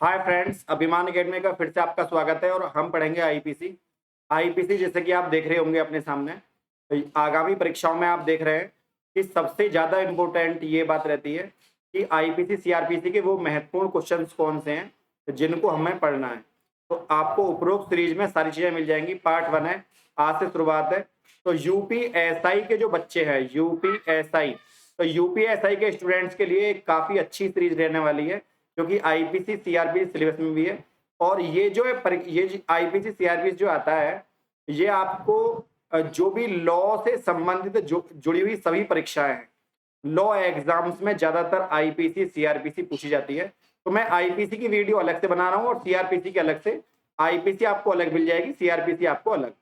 Hi friends, अभिमान academy का फिर से आपका स्वागत है और हम पढ़ेंगे आईपीसी। आईपीसी जैसे कि आप देख रहे होंगे अपने सामने, तो आगामी परीक्षाओं में आप देख रहे हैं कि सबसे ज़्यादा इम्पोर्टेंट ये बात रहती है कि आईपीसी सीआरपीसी के वो महत्वपूर्ण क्वेश्चंस कौन से हैं जिनको हमें पढ़ना है। तो आपको उपरोक्त सीरीज में सारी चीज़ें मिल जाएंगी। पार्ट 1 है, आज से शुरुआत है। तो यूपीएसआई के जो बच्चे हैं, यूपीएसआई, तो यूपीएसआई के स्टूडेंट्स के लिए काफ़ी अच्छी सीरीज रहने वाली है, क्योंकि आईपीसी सीआरपीसी सिलेबस में भी है। और ये जो है ये आईपीसी सीआरपीसी जो आता है, ये आपको जो भी लॉ से संबंधित जो जुड़ी हुई सभी परीक्षाएं हैं, लॉ एग्जाम्स में ज्यादातर आईपीसी सीआरपीसी पूछी जाती है। तो मैं आईपीसी की वीडियो अलग से बना रहा हूँ और सीआरपीसी की अलग से। आईपीसी आपको अलग मिल जाएगी, सीआरपीसी आपको अलग।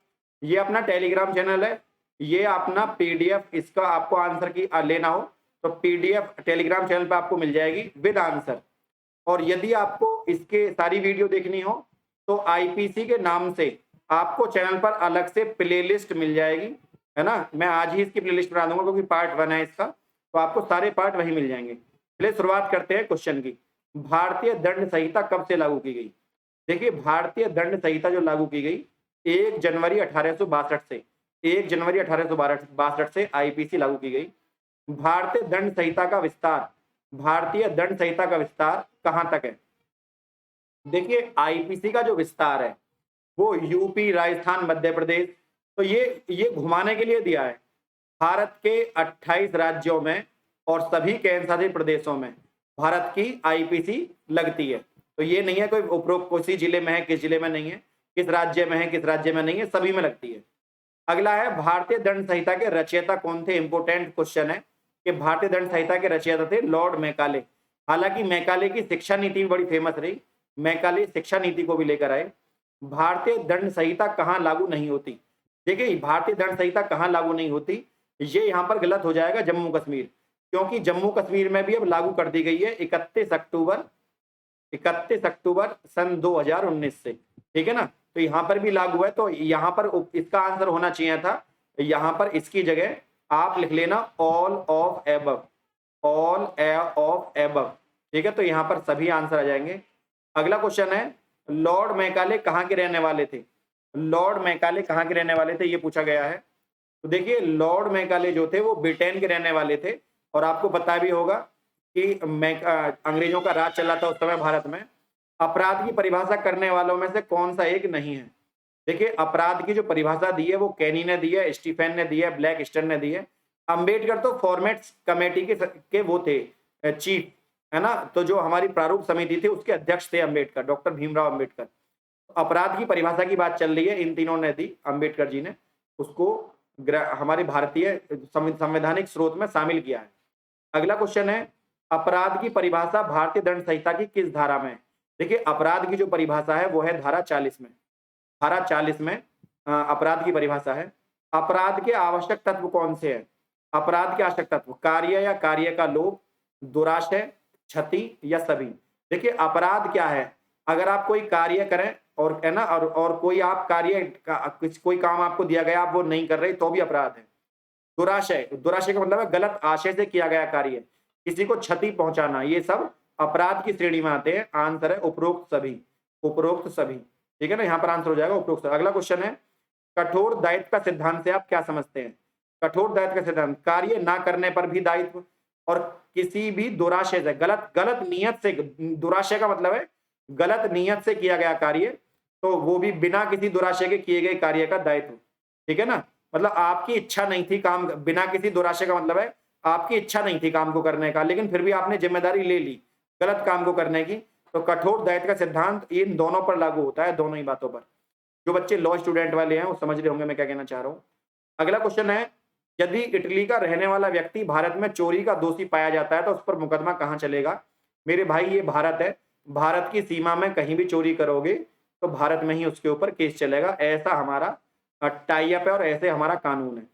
ये अपना टेलीग्राम चैनल है, ये अपना पीडीएफ, इसका आपको आंसर की लेना हो तो पीडीएफ टेलीग्राम चैनल पे आपको मिल जाएगी विद आंसर। और यदि आपको इसके सारी वीडियो देखनी हो तो आईपीसी के नाम से आपको चैनल पर अलग से प्लेलिस्ट मिल जाएगी, है ना। मैं आज ही इसकी प्लेलिस्ट बना दूंगा क्योंकि पार्ट 1 है इसका, तो आपको सारे पार्ट वहीं मिल जाएंगे। चलिए शुरुआत करते हैं क्वेश्चन की। भारतीय दंड संहिता कब से लागू की गई? देखिए, भारतीय दंड संहिता जो लागू की गई 1 जनवरी 1862 से, 1 जनवरी 1862 से आईपीसी लागू की गई। भारतीय दंड संहिता का विस्तार, भारतीय दंड संहिता का विस्तार कहां तक है? देखिए, आईपीसी का जो विस्तार है वो यूपी, राजस्थान, मध्य प्रदेश, तो ये घुमाने के लिए दिया है। भारत के 28 राज्यों में और सभी केंद्र शासित प्रदेशों में भारत की आईपीसी लगती है। तो ये नहीं है कोई उपरोक्त किसी जिले में है, किस जिले में नहीं है, किस राज्य में है, किस राज्य में नहीं है, सभी में लगती है। अगला है, भारतीय दंड संहिता के रचयिता कौन थे? इंपोर्टेंट क्वेश्चन है कि भारतीय दंड संहिता के रचयिता थे लॉर्ड मैकाले। हालांकि मैकाले की शिक्षा नीति भी बड़ी फेमस रही, मैकाले शिक्षा नीति को भी लेकर आए। भारतीय दंड संहिता कहाँ लागू नहीं होती? देखिए, भारतीय दंड संहिता कहाँ लागू नहीं होती, ये यहाँ पर गलत हो जाएगा, जम्मू कश्मीर, क्योंकि जम्मू कश्मीर में भी अब लागू कर दी गई है 31 अक्टूबर सन 2019 से, ठीक है ना। तो यहाँ पर भी लागू है, तो यहाँ पर इसका आंसर होना चाहिए था, यहाँ पर इसकी जगह आप लिख लेना all of above, all of above, ठीक है। तो यहाँ पर सभी आंसर आ जाएंगे। अगला क्वेश्चन है, लॉर्ड मैकाले कहाँ के रहने वाले थे? लॉर्ड मैकाले कहाँ के रहने वाले थे, ये पूछा गया है। तो देखिए, लॉर्ड मैकाले जो थे वो ब्रिटेन के रहने वाले थे, और आपको पता भी होगा कि अंग्रेजों का राज चला था उस समय भारत में। अपराध की परिभाषा करने वालों में से कौन सा एक नहीं है? देखिए, अपराध की जो परिभाषा दी है वो कैनी ने दी है, स्टीफेन ने दी है, ब्लैक स्टर ने दी है। अंबेडकर तो फॉर्मेट कमेटी के वो थे, चीफ, है ना। तो जो हमारी प्रारूप समिति थी उसके अध्यक्ष थे अंबेडकर, डॉक्टर भीमराव अंबेडकर। अपराध की परिभाषा की बात चल रही है, इन तीनों ने दी, अंबेडकर जी ने उसको हमारे भारतीय संवैधानिक स्रोत में शामिल किया है। अगला क्वेश्चन है, अपराध की परिभाषा भारतीय दंड संहिता की किस धारा में? देखिए, अपराध की जो परिभाषा है वो है धारा 40 में। धारा 40 में अपराध की परिभाषा है। अपराध के आवश्यक तत्व कौन से हैं? अपराध के आवश्यक तत्व, कार्य या कार्य का लोभ, दुराशय, क्षति या सभी। देखिए, अपराध क्या है? अगर आप कोई कार्य करें और, है ना, और कोई आप कोई काम आपको दिया गया, आप वो नहीं कर रहे, तो भी अपराध है। दुराशय, दुराशय का मतलब है गलत आशय से किया गया कार्य, किसी को क्षति पहुंचाना, ये सब अपराध की श्रेणी में आते हैं। आंसर है उपरोक्त सभी, उपरोक्त सभी, ठीक है ना। यहाँ पर आंसर हो जाएगा उपरोक्त सभी। अगला क्वेश्चन है, कठोर दायित्व का सिद्धांत से आप क्या समझते हैं? कठोर दायित्व का सिद्धांत, कार्य ना करने पर भी दायित्व, और किसी भी दुराशय से, गलत गलत नियत से, दुराशय का मतलब है गलत नियत से किया गया कार्य, तो वो भी बिना किसी दुराशय के किए गए कार्य का दायित्व, ठीक है ना। मतलब आपकी इच्छा नहीं थी काम, बिना किसी दुराशय का मतलब है आपकी इच्छा नहीं थी काम को करने का, लेकिन फिर भी आपने जिम्मेदारी ले ली गलत काम को करने की, तो कठोर दायित्व का सिद्धांत इन दोनों पर लागू होता है, दोनों ही बातों पर। जो बच्चे लॉ स्टूडेंट वाले हैं वो समझ रहे होंगे मैं क्या कहना चाह रहा हूँ। अगला क्वेश्चन है, यदि इटली का रहने वाला व्यक्ति भारत में चोरी का दोषी पाया जाता है तो उस पर मुकदमा कहाँ चलेगा? मेरे भाई, ये भारत है, भारत की सीमा में कहीं भी चोरी करोगे तो भारत में ही उसके ऊपर केस चलेगा, ऐसा हमारा टाई अप है और ऐसे हमारा कानून है।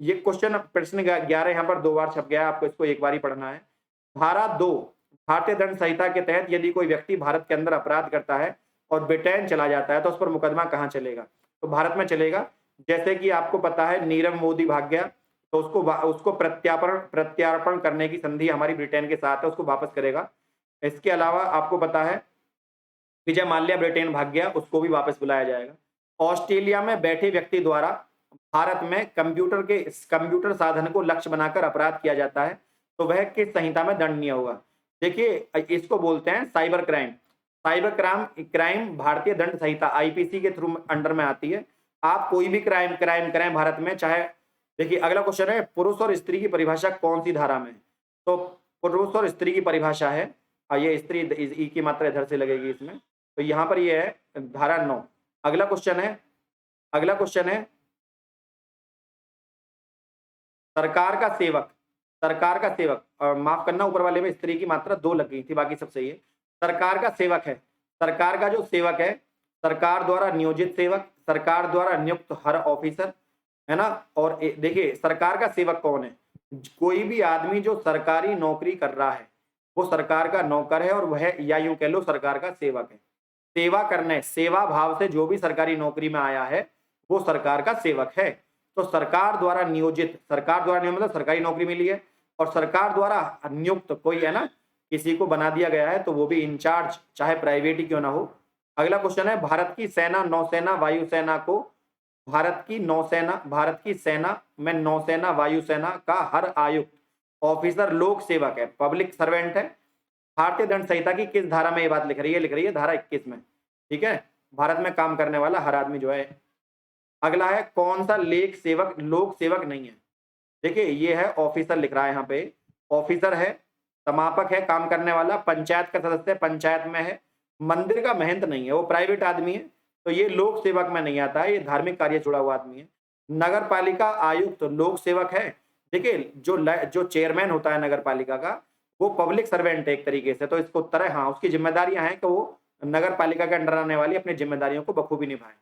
ये क्वेश्चन प्रश्न 11 यहाँ पर 2 बार छप गया है, आपको इसको एक बार ही पढ़ना है। धारा 2 भारतीय दंड संहिता के तहत यदि कोई व्यक्ति भारत के अंदर अपराध करता है और ब्रिटेन चला जाता है तो उस पर मुकदमा कहाँ चलेगा? तो भारत में चलेगा। जैसे कि आपको पता है नीरव मोदी भाग गया, तो उसको प्रत्यार्पण करने की संधि हमारी ब्रिटेन के साथ है, उसको वापस करेगा। इसके अलावा आपको पता है विजय माल्या ब्रिटेन भाग गया, उसको भी वापस बुलाया जाएगा। ऑस्ट्रेलिया में बैठे व्यक्ति द्वारा भारत में कंप्यूटर साधन को लक्ष्य बनाकर अपराध किया जाता है तो वह किस संहिता में दंडनीय होगा? देखिए इसको बोलते हैं साइबर क्राइम। साइबर क्राइम भारतीय दंड संहिता आईपीसी के थ्रू अंडर में आती है। आप कोई भी क्राइम क्राइम करें भारत में, चाहे देखिए अगला क्वेश्चन है पुरुष और स्त्री की परिभाषा कौन सी धारा में है? तो पुरुष और स्त्री की परिभाषा है, ये स्त्री ई की मात्रा इधर से लगेगी इसमें, तो यहाँ पर ये है धारा 9। अगला क्वेश्चन है सरकार का सेवक। माफ करना, ऊपर वाले में स्त्री की मात्रा 2 लग गई थी, बाकी सब सही है। सरकार का सेवक है, सरकार का जो सेवक है, सरकार द्वारा नियोजित सेवक, सरकार द्वारा नियुक्त हर ऑफिसर, है ना। और देखिए सरकार का सेवक कौन है? कोई भी आदमी जो सरकारी नौकरी कर रहा है वो सरकार का नौकर है, और वह या यूं कह लो सरकार का सेवक है। सेवा करने, सेवा भाव से जो भी सरकारी नौकरी में आया है वो सरकार का सेवक है। तो सरकार द्वारा नियोजित, मतलब सरकारी नौकरी मिली है, और सरकार द्वारा नियुक्त कोई है ना, किसी को बना दिया गया है तो वो भी इंचार्ज, चाहे प्राइवेट ही क्यों ना हो। अगला क्वेश्चन है भारत की सेना, नौसेना, वायुसेना को, भारत की सेना में नौसेना वायुसेना का हर आयुक्त ऑफिसर लोक सेवक है, पब्लिक सर्वेंट है। भारतीय दंड संहिता की किस धारा में ये बात लिख रही है? धारा 21 में। ठीक है, भारत में काम करने वाला हर आदमी जो है। अगला है कौन सा लोक सेवक नहीं है? देखिए ये है ऑफिसर लिख रहा है यहाँ पे, ऑफिसर है, समापक है, काम करने वाला, पंचायत का सदस्य, पंचायत में है, मंदिर का महंत नहीं है, वो प्राइवेट आदमी है, तो ये लोक सेवक में नहीं आता है, ये धार्मिक कार्य जुड़ा हुआ आदमी है। नगर पालिका आयुक्त लोक सेवक है। देखिए जो चेयरमैन होता है नगर पालिका का, वो पब्लिक सर्वेंट है एक तरीके से, तो इसको उत्तर है हाँ, उसकी जिम्मेदारियां हैं कि वो नगर पालिका के अंडर आने वाली अपनी जिम्मेदारियों को बखूबी निभाए।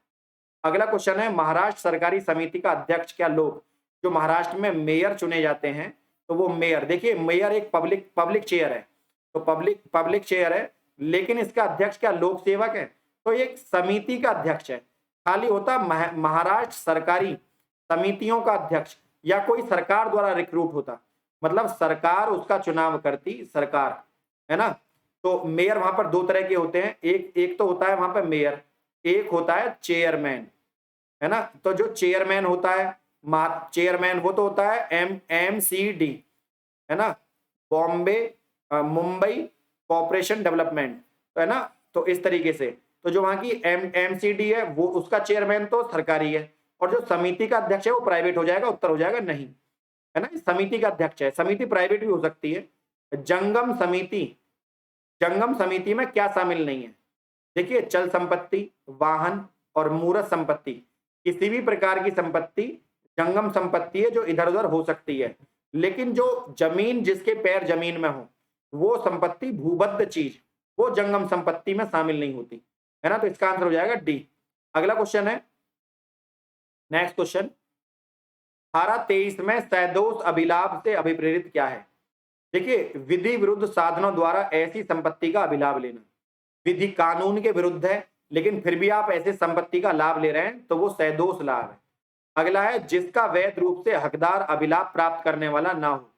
अगला क्वेश्चन है महाराष्ट्र सरकारी समिति का अध्यक्ष क्या लोग, जो महाराष्ट्र में मेयर चुने जाते हैं तो वो मेयर, देखिए मेयर एक पब्लिक चेयर है, तो पब्लिक चेयर है, लेकिन इसका अध्यक्ष क्या लोक सेवक है? तो एक समिति का अध्यक्ष है, खाली होता महाराष्ट्र सरकारी समितियों का अध्यक्ष, या कोई सरकार द्वारा रिक्रूट होता, मतलब सरकार उसका चुनाव करती, सरकार, है ना। तो मेयर वहां पर 2 तरह के होते हैं, एक तो होता है वहां पर मेयर, एक होता है चेयरमैन, है ना। तो जो चेयरमैन होता है, चेयरमैन वो तो होता है MCD, है ना, बॉम्बे मुंबई कॉर्पोरेशन डेवलपमेंट, तो है ना। तो इस तरीके से, तो जो वहां की MCD है वो उसका चेयरमैन तो सरकारी है, और जो समिति का अध्यक्ष है वो प्राइवेट हो जाएगा, उत्तर हो जाएगा नहीं, है ना। समिति का अध्यक्ष है, समिति प्राइवेट भी हो सकती है। जंगम समिति में क्या शामिल नहीं है? देखिए चल संपत्ति, वाहन और मूर्त संपत्ति, किसी भी प्रकार की संपत्ति जंगम संपत्ति है जो इधर उधर हो सकती है, लेकिन जो जमीन, जिसके पैर जमीन में हो, वो संपत्ति भूबद्ध चीज, वो जंगम संपत्ति में शामिल नहीं होती, है ना। तो इसका आंसर हो जाएगा डी। अगला क्वेश्चन है, नेक्स्ट क्वेश्चन, धारा 23 में सैदोष अभिलाभ से अभिप्रेरित क्या है? देखिए विधि विरुद्ध साधनों द्वारा ऐसी संपत्ति का अभिलाभ लेना, विधि कानून के विरुद्ध है लेकिन फिर भी आप ऐसे संपत्ति का लाभ ले रहे हैं तो वो सैदोष लाभ है। अगला है जिसका वैध रूप से हकदार अभिलाभ प्राप्त करने वाला ना हो,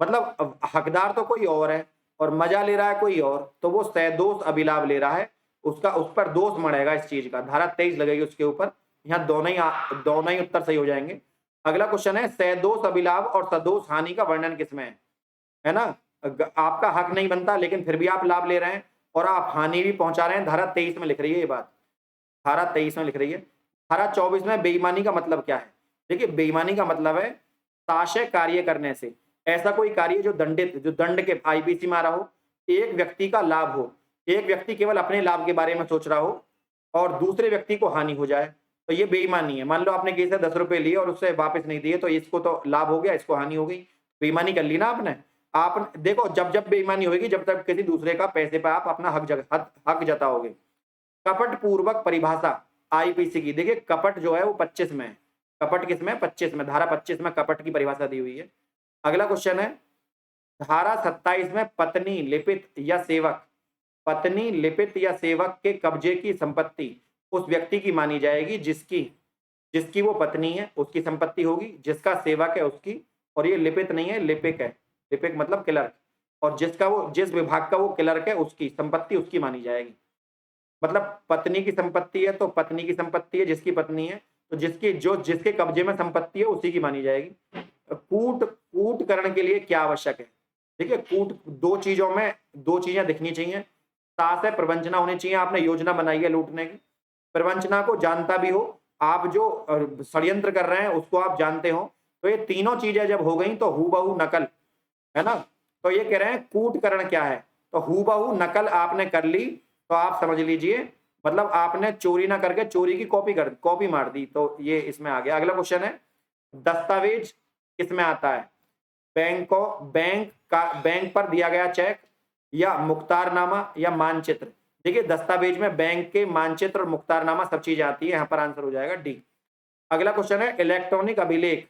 मतलब हकदार तो कोई और है और मजा ले रहा है कोई और, तो वो सैदोष अभिलाभ ले रहा है, उसका उस पर दोष मढ़ेगा इस चीज का, धारा 23 लगेगी उसके ऊपर। यहाँ दोनों ही उत्तर सही हो जाएंगे। अगला क्वेश्चन है सैदोष अभिलाभ और सदोष हानि का वर्णन किसमें है ना। आपका हक नहीं बनता लेकिन फिर भी आप लाभ ले रहे हैं और आप हानि भी पहुंचा रहे हैं, धारा 23 में लिख रही है ये बात, धारा 23 में लिख रही है। धारा 24 में बेईमानी का मतलब क्या है? देखिए बेईमानी का मतलब है ताशय कार्य करने से, ऐसा कोई कार्य जो दंड के आईपीसी में आ रहा हो, एक व्यक्ति का लाभ हो, एक व्यक्ति केवल अपने लाभ के बारे में सोच रहा हो और दूसरे व्यक्ति को हानि हो जाए, तो ये बेईमानी है। मान लो आपने किसी से 10 रुपए लिए और उससे वापस नहीं दिए, तो इसको तो लाभ हो गया, इसको हानि हो गई, बेईमानी कर ली ना आपने। आप देखो जब बेईमानी होगी जब तक किसी दूसरे का पैसे पर आप अपना हक जताओगे। कपट पूर्वक परिभाषा आईपीसी की, देखिए कपट जो है वो 25 में है, कपट किसमें 25 में, धारा 25 में कपट की परिभाषा दी हुई है। अगला क्वेश्चन है धारा 27 में पत्नी लिपित या सेवक के कब्जे की संपत्ति उस व्यक्ति की मानी जाएगी जिसकी वो पत्नी है, उसकी संपत्ति होगी, जिसका सेवक है उसकी, और ये लिपित नहीं है लिपिक है, लिपिक मतलब क्लर्क, और जिस विभाग का वो क्लर्क है उसकी संपत्ति उसकी मानी जाएगी। मतलब पत्नी की संपत्ति है तो पत्नी की संपत्ति है, जिसकी पत्नी है तो जिसके कब्जे में संपत्ति है उसी की मानी जाएगी। कूटकरण के लिए क्या आवश्यक है? देखिए, दो चीजें दिखनी चाहिए। सास है, प्रवंचना होनी चाहिए। आपने योजना बनाई है लूटने की, प्रवंचना को जानता भी हो, आप जो षड्यंत्र कर रहे हैं उसको आप जानते हो, तो ये तीनों चीजें जब हो गई तो हूबहू नकल, है ना। तो ये कह रहे हैं कूटकरण क्या है, तो हूबहू नकल आपने कर ली तो आप समझ लीजिए मतलब आपने चोरी ना करके चोरी की कॉपी मार दी, तो ये इसमें आ गया। अगला क्वेश्चन है, दस्तावेज किसमें आता है? बैंक पर दिया गया चेक या मुख्तारनामा या मानचित्र। देखिए, दस्तावेज में बैंक के मानचित्र और मुख्तारनामा सब चीजें आती है, यहां पर आंसर हो जाएगा डी। अगला क्वेश्चन है, इलेक्ट्रॉनिक अभिलेख।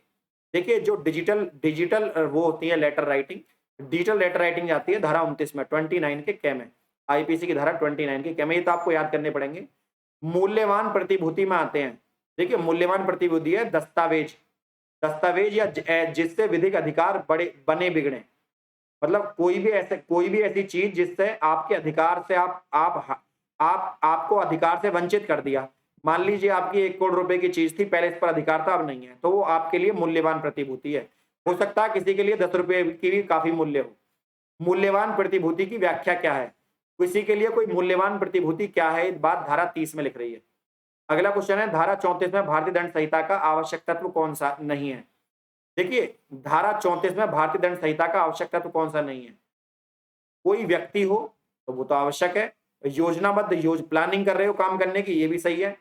देखिए, जो डिजिटल वो होती है letter writing, digital letter writing जाती है धारा 29 में, 29 के कै में, आईपीसी की धारा 29 के कै में, ये तो आपको याद करने पड़ेंगे। मूल्यवान प्रतिभूति में आते हैं। देखिए, मूल्यवान प्रतिभूति है दस्तावेज या जिससे विधिक अधिकार बने बिगड़े, मतलब कोई भी ऐसी चीज जिससे आपके अधिकार से आपको अधिकार से वंचित कर दिया। मान लीजिए आपकी 1 करोड़ रुपए की चीज थी, पहले इस पर अधिकार था, अब नहीं है, तो वो आपके लिए मूल्यवान प्रतिभूति है। हो सकता है किसी के लिए 10 रुपए की भी काफी मूल्य हो। मूल्यवान प्रतिभूति की व्याख्या क्या है? किसी के लिए कोई मूल्यवान प्रतिभूति क्या है, इस बात धारा 30 में लिख रही है। अगला क्वेश्चन है, धारा 34 में भारतीय दंड संहिता का आवश्यक तत्व कौन सा नहीं है? देखिए, धारा 34 में भारतीय दंड संहिता का आवश्यक तत्व कौन सा नहीं है? कोई व्यक्ति हो तो वो तो आवश्यक है, योजनाबद्ध प्लानिंग कर रहे हो काम करने की, ये भी सही है,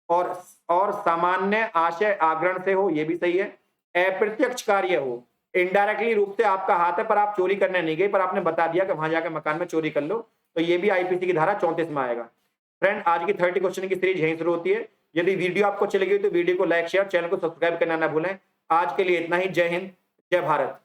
और सामान्य आशय आग्रहण से हो, ये भी सही है। अप्रत्यक्ष कार्य हो, इनडायरेक्टली रूप से आपका हाथ है पर आप चोरी करने नहीं गए, पर आपने बता दिया कि वहां जाकर मकान में चोरी कर लो, तो ये भी आईपीसी की धारा 34 में आएगा। फ्रेंड, आज की 30 क्वेश्चन की सीरीज यहीं शुरू होती है। यदि वीडियो आपको अच्छी लगी तो वीडियो को लाइक शेयर, चैनल को सब्सक्राइब करना ना भूलें। आज के लिए इतना ही। जय हिंद, जय भारत।